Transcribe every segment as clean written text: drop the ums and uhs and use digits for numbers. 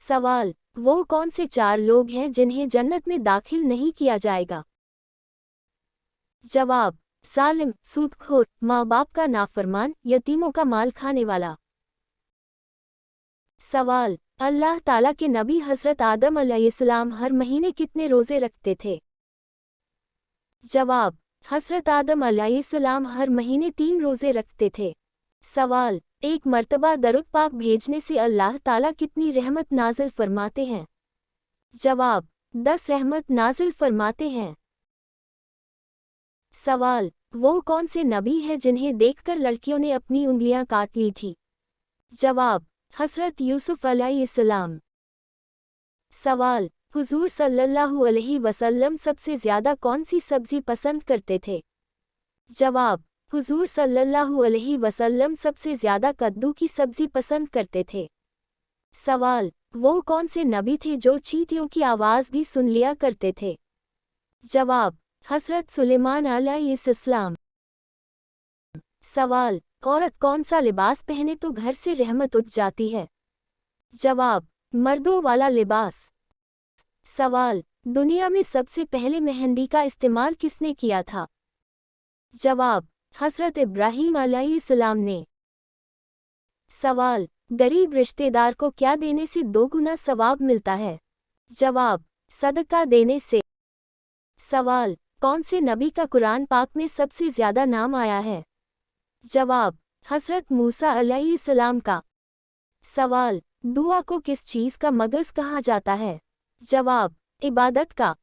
सवाल, वो कौन से 4 लोग हैं जिन्हें जन्नत में दाखिल नहीं किया जाएगा? जवाब, सालिम, सूदखोर, माँ बाप का नाफरमान, यतीमों का माल खाने वाला। सवाल, अल्लाह ताला के नबी हज़रत आदम अलैहिस्सलाम हर महीने कितने रोज़े रखते थे? जवाब, हज़रत आदम अलैहिस्सलाम हर महीने 3 रोज़े रखते थे। सवाल, एक मर्तबा दरूद पाक भेजने से अल्लाह ताला कितनी रहमत नाज़िल फरमाते हैं? जवाब, 10 रहमत नाज़िल फरमाते हैं। सवाल, वो कौन से नबी हैं जिन्हें देखकर लड़कियों ने अपनी उंगलियां काट ली थी? जवाब, हज़रत यूसुफ अलैहिस्सलाम। सवाल, हुजूर सल्लल्लाहु अलैहि वसल्लम सबसे ज़्यादा कौन सी सब्ज़ी पसंद करते थे? जवाब, हुजूर सल्लल्लाहु अलैहि वसल्लम सबसे ज़्यादा कद्दू की सब्ज़ी पसंद करते थे। सवाल, वो कौन से नबी थे जो चींटियों की आवाज़ भी सुन लिया करते थे? जवाब, हज़रत सुलेमान अलैहिस्सलाम। सवाल, औरत कौन सा लिबास पहने तो घर से रहमत उठ जाती है? जवाब, मर्दों वाला लिबास। सवाल, दुनिया में सबसे पहले मेहंदी का इस्तेमाल किसने किया था? जवाब, हज़रत इब्राहीम अलैहिस्सलाम ने। सवाल, गरीब रिश्तेदार को क्या देने से 2 गुना सवाब मिलता है? जवाब, सदका देने से। सवाल, कौन से नबी का कुरान पाक में सबसे ज़्यादा नाम आया है? जवाब, हज़रत मूसा अलैहिस्सलाम का। सवाल, दुआ को किस चीज़ का मगज़ कहा जाता है? जवाब, इबादत का।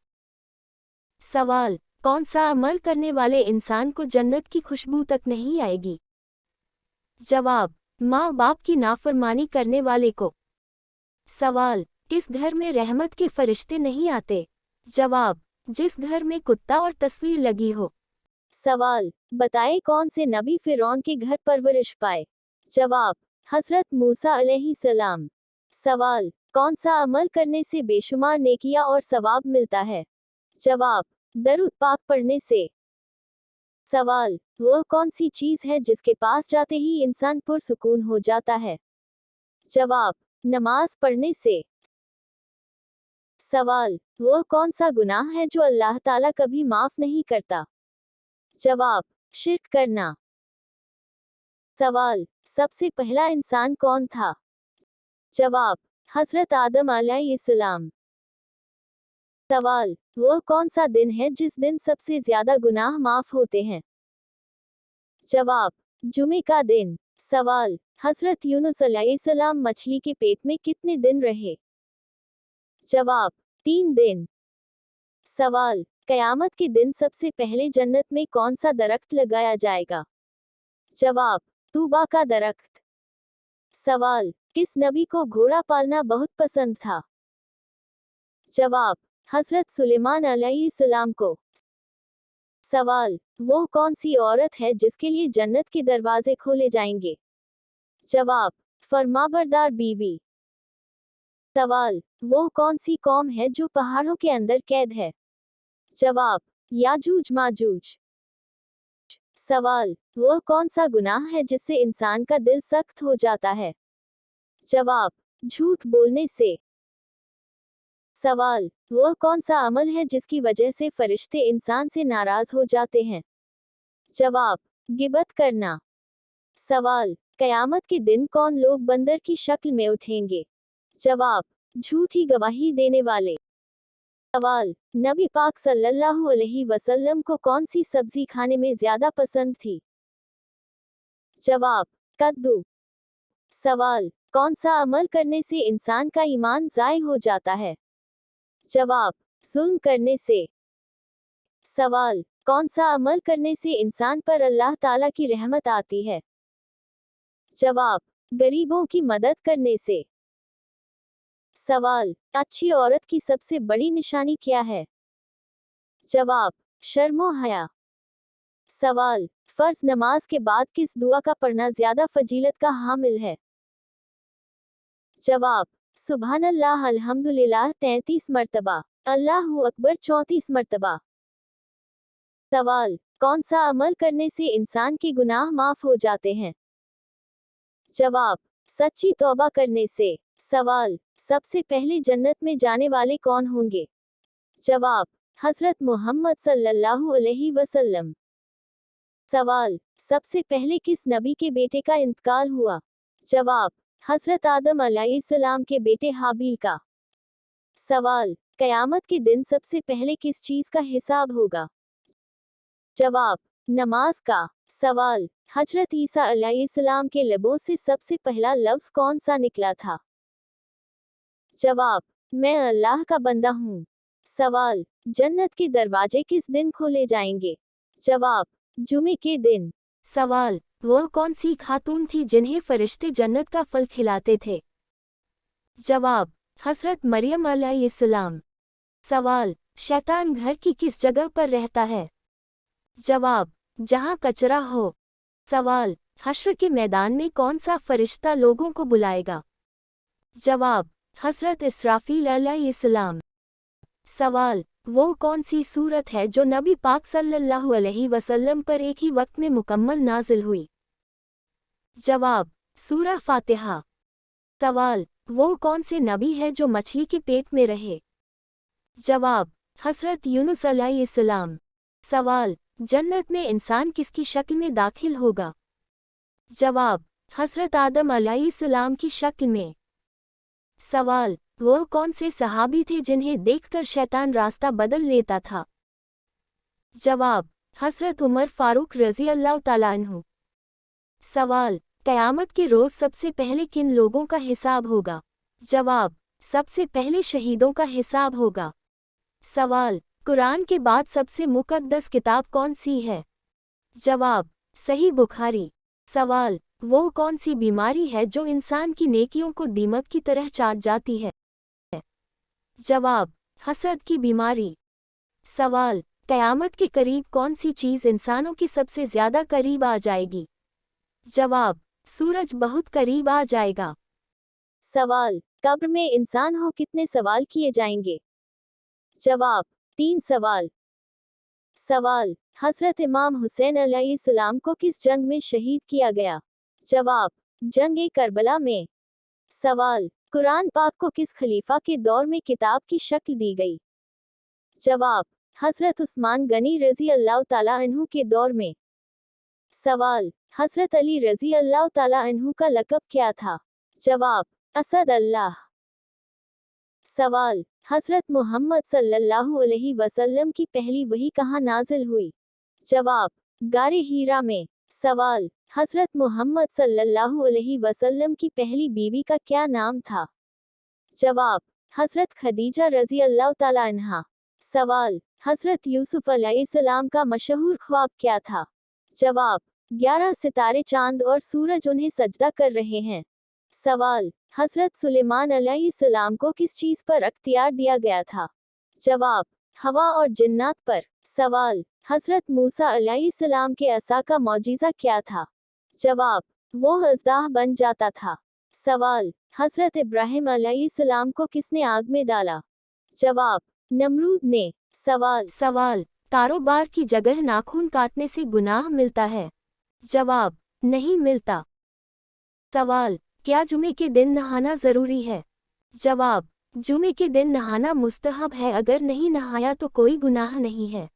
सवाल, कौन सा अमल करने वाले इंसान को जन्नत की खुशबू तक नहीं आएगी? जवाब, माँ बाप की नाफरमानी करने वाले को। सवाल, किस घर में रहमत के फरिश्ते नहीं आते? जवाब, जिस घर में कुत्ता और तस्वीर लगी हो। सवाल, बताए कौन से नबी फिरौन के घर परवरिश पाए? जवाब, हज़रत मूसा अलैहिस्सलाम। सवाल, कौन सा अमल करने से बेशुमार नेकियां और सवाब मिलता है? जवाब, दरूद पाक पढ़ने से। सवाल, वो कौन सी चीज़ है जिसके पास जाते ही इंसान पुरसुकून हो जाता है? जवाब, नमाज पढ़ने से। सवाल, वो कौन सा गुनाह है जो अल्लाह ताला कभी माफ नहीं करता? जवाब, शिर्क करना। सवाल, सबसे पहला इंसान कौन था? जवाब, हज़रत आदम अलैहिस्सलाम। सवाल, वो कौन सा दिन है जिस दिन सबसे ज्यादा गुनाह माफ होते हैं? जवाब, जुमे का दिन। सवाल, हज़रत यूनुस अलैहिस्सलाम मछली के पेट में कितने दिन रहे? जवाब, 3 दिन। सवाल, कयामत के दिन सबसे पहले जन्नत में कौन सा दरख्त लगाया जाएगा? जवाब, तूबा का दरख्त। सवाल, किस नबी को घोड़ा पालना बहुत पसंद था? जवाब, हज़रत सुलेमान अलैहिस्सलाम को। सवाल, वो कौन सी औरत है जिसके लिए जन्नत के दरवाजे खोले जाएंगे? जवाब, फरमाबरदार बीवी। सवाल, वो कौन सी कौम है जो पहाड़ों के अंदर कैद है? जवाब, याजूज माजूज। सवाल, वो कौन सा गुनाह है जिससे इंसान का दिल सख्त हो जाता है? जवाब, झूठ बोलने से। सवाल, वो कौन सा अमल है जिसकी वजह से फरिश्ते इंसान से नाराज हो जाते हैं? जवाब, गिबत करना। सवाल, कयामत के दिन कौन लोग बंदर की शक्ल में उठेंगे? जवाब, झूठी गवाही देने वाले। सवाल, नबी पाक सल्लल्लाहु अलैहि वसल्लम को कौन सी सब्जी खाने में ज्यादा पसंद थी? जवाब, कद्दू। सवाल, कौन सा अमल करने से इंसान का ईमान ज़ाय हो जाता है? जवाब, जुल्म करने से। सवाल, कौन सा अमल करने से इंसान पर अल्लाह ताला की रहमत आती है? जवाब, गरीबों की मदद करने से। सवाल, अच्छी औरत की सबसे बड़ी निशानी क्या है? जवाब, शर्मो हया। सवाल, फर्ज नमाज के बाद किस दुआ का पढ़ना ज्यादा फजीलत का हामिल है? जवाब, सुभानअल्लाह अल्हम्दुलिल्लाह 33 मरतबा, अल्लाहु अकबर 34 मरतबा। सवाल, कौन सा अमल करने से इंसान के गुनाह माफ हो जाते हैं? जवाब, सच्ची तौबा करने से। सवाल, सबसे पहले जन्नत में जाने वाले कौन होंगे? जवाब, हजरत मोहम्मद सल्लल्लाहु अलैहि वसल्लम। सवाल, सबसे पहले किस नबी के बेटे का इंतकाल हुआ? जवाब, हजरत आदम अलैहिस्सलाम के बेटे हाबील का। सवाल, कयामत के दिन सबसे पहले किस चीज का हिसाब होगा? जवाब, नमाज का। सवाल, हजरत ईसा अलैहिस्सलाम के लबों से सबसे पहला लफ्ज कौन सा निकला था? जवाब, मैं अल्लाह का बंदा हूँ। सवाल, जन्नत के दरवाजे किस दिन खोले जाएंगे? जवाब, जुमे के दिन। सवाल, वह कौन सी खातून थी जिन्हें फरिश्ते जन्नत का फल खिलाते थे? जवाब, हजरत मरियम अलैहिस्सलाम। सवाल, शैतान घर की किस जगह पर रहता है? जवाब, जहां कचरा हो। सवाल, हश्र के मैदान में कौन सा फरिश्ता लोगों को बुलाएगा? जवाब, हजरत इसराफील अलैहिस्सलाम। सवाल, वो कौन सी सूरत है जो नबी पाक सल्लल्लाहु अलैहि वसल्लम पर एक ही वक्त में मुकम्मल नाजिल हुई? जवाब, सूरह फातिहा। सवाल, वो कौन से नबी है जो मछली के पेट में रहे? जवाब, हजरत यूनुस अलैहिस्सलाम। सवाल, जन्नत में इंसान किसकी शक्ल में दाखिल होगा? जवाब, हजरत आदम अलैहिस्सलाम की शक्ल में। सवाल, वह कौन से सहाबी थे जिन्हें देखकर शैतान रास्ता बदल लेता था? जवाब, हजरत उमर फारूक रज़ी अल्लाह तआला अन्हु। सवाल, क़यामत के रोज़ सबसे पहले किन लोगों का हिसाब होगा? जवाब, सबसे पहले शहीदों का हिसाब होगा। सवाल, कुरान के बाद सबसे मुक़द्दस किताब कौन सी है? जवाब, सही बुखारी। सवाल, वो कौन सी बीमारी है जो इंसान की नेकियों को दीमक की तरह चाट जाती है? जवाब, हसद की बीमारी। सवाल, क़यामत के करीब कौन सी चीज़ इंसानों की सबसे ज़्यादा करीब आ जाएगी? जवाब, सूरज बहुत करीब आ जाएगा। सवाल, कब्र में इंसान हो कितने सवाल किए जाएंगे? जवाब, 3 सवाल। सवाल, हजरत इमाम हुसैन अलैहिस्सलाम को किस जंग में शहीद किया गया? जवाब, जंग करबला में। सवाल, कुरान पाक को किस खलीफा के दौर में किताब की शक्ल दी गई? जवाब, हजरत उस्मान गनी रज़ी अल्लाह तआला अन्हु के दौर में। सवाल, हजरत अली रज़ी अल्लाह तआला अन्हु का लक़ब क्या था? जवाब, असद अल्लाह। सवाल, हजरत मोहम्मद सल्लल्लाहु अलैहि वसल्लम की पहली वही कहाँ नाजिल हुई? जवाब, गारे हीरा में। सवाल, हजरत मोहम्मद सल्लल्लाहु अलैहि वसल्लम की पहली बीवी का क्या नाम था? जवाब, हजरत खदीजा रज़ी अल्लाह तआला अन्हा। सवाल, हजरत यूसुफ अलैहिस्सलाम का मशहूर ख्वाब क्या था? जवाब, 11 सितारे चांद और सूरज उन्हें सजदा कर रहे हैं। सवाल, हजरत सुलेमान अलैहिस्सलाम को किस चीज पर अख्तियार दिया गया था? जवाब, हवा और जिन्नात पर। सवाल, हजरत मूसा अलैहिस्सलाम के असा का मौजिज़ा क्या था? जवाब, वो अज़दाह बन जाता था। सवाल, हजरत इब्राहिम अलैहिस्सलाम को किसने आग में डाला? जवाब, नमरूद ने। सवाल, कारोबार की जगह नाखून काटने से गुनाह मिलता है? जवाब, नहीं मिलता। सवाल, क्या जुमे के दिन नहाना ज़रूरी है? जवाब, जुमे के दिन नहाना मुस्तहब है, अगर नहीं नहाया तो कोई गुनाह नहीं है,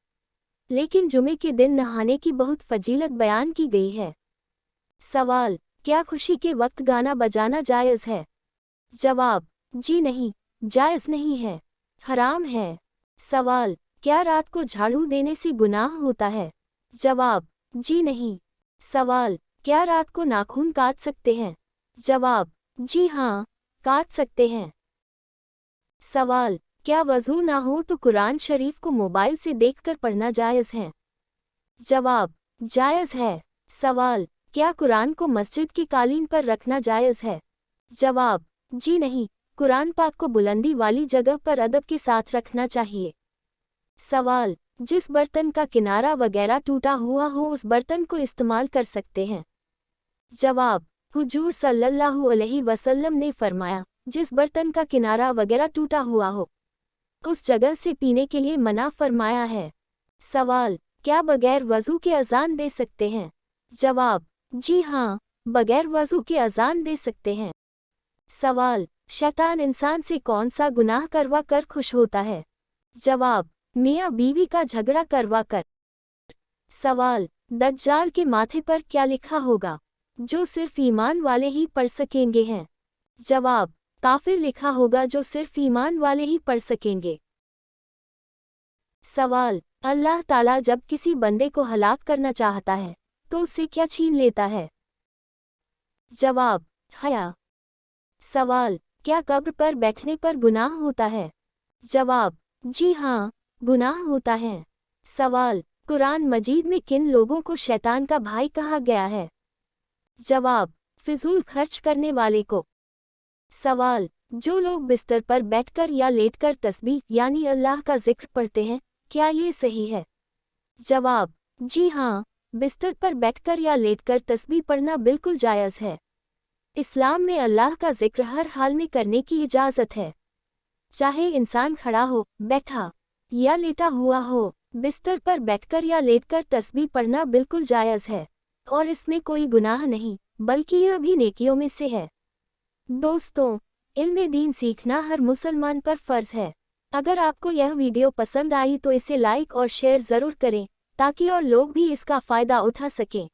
लेकिन जुमे के दिन नहाने की बहुत फजीलत बयान की गई है। सवाल, क्या खुशी के वक्त गाना बजाना जायज़ है? जवाब, जी नहीं, जायज़ नहीं है, हराम है। सवाल, क्या रात को झाड़ू देने से गुनाह होता है? जवाब, जी नहीं। सवाल, क्या रात को नाखून काट सकते हैं? जवाब, जी हाँ, काट सकते हैं। सवाल, क्या वज़ू ना हो तो कुरान शरीफ को मोबाइल से देखकर पढ़ना जायज़ है? जवाब, जायज़ है। सवाल, क्या कुरान को मस्जिद की कालीन पर रखना जायज़ है? जवाब, जी नहीं, कुरान पाक को बुलंदी वाली जगह पर अदब के साथ रखना चाहिए। सवाल, जिस बर्तन का किनारा वगैरह टूटा हुआ हो उस बर्तन को इस्तेमाल कर सकते हैं? जवाब, हुजूर सल्लल्लाहु अलैहि वसल्लम ने फरमाया, जिस बर्तन का किनारा वगैरह टूटा हुआ हो उस जगह से पीने के लिए मना फरमाया है। सवाल, क्या बगैर वज़ू के अज़ान दे सकते हैं? जवाब, जी हाँ, बगैर वजू के अजान दे सकते हैं? सवाल, शैतान इंसान से कौन सा गुनाह करवा कर खुश होता है? जवाब, मियाँ बीवी का झगड़ा करवा कर। सवाल, दज्जाल के माथे पर क्या लिखा होगा जो सिर्फ ईमान वाले ही पढ़ सकेंगे हैं? जवाब, काफिर लिखा होगा जो सिर्फ ईमान वाले ही पढ़ सकेंगे। सवाल, अल्लाह ताला जब किसी बंदे को हलाक करना चाहता है तो उससे क्या छीन लेता है? जवाब, हया। सवाल, क्या कब्र पर बैठने पर गुनाह होता है? जवाब, जी हाँ, गुनाह होता है। सवाल, कुरान मजीद में किन लोगों को शैतान का भाई कहा गया है? जवाब, फिजूल खर्च करने वाले को। सवाल, जो लोग बिस्तर पर बैठकर या लेटकर तस्बीह यानी अल्लाह का जिक्र पढ़ते हैं, क्या ये सही है? जवाब, जी हाँ, बिस्तर पर बैठकर या लेटकर तस्बीह पढ़ना बिल्कुल जायज़ है। इस्लाम में अल्लाह का जिक्र हर हाल में करने की इजाज़त है, चाहे इंसान खड़ा हो, बैठा या लेटा हुआ हो। बिस्तर पर बैठकर या लेटकर तस्बीह पढ़ना बिल्कुल जायज़ है और इसमें कोई गुनाह नहीं, बल्कि यह भी नेकियों में से है। दोस्तों, इल्म दीन सीखना हर मुसलमान पर फ़र्ज़ है। अगर आपको यह वीडियो पसंद आई तो इसे लाइक और शेयर ज़रूर करें ताकि और लोग भी इसका फ़ायदा उठा सकें।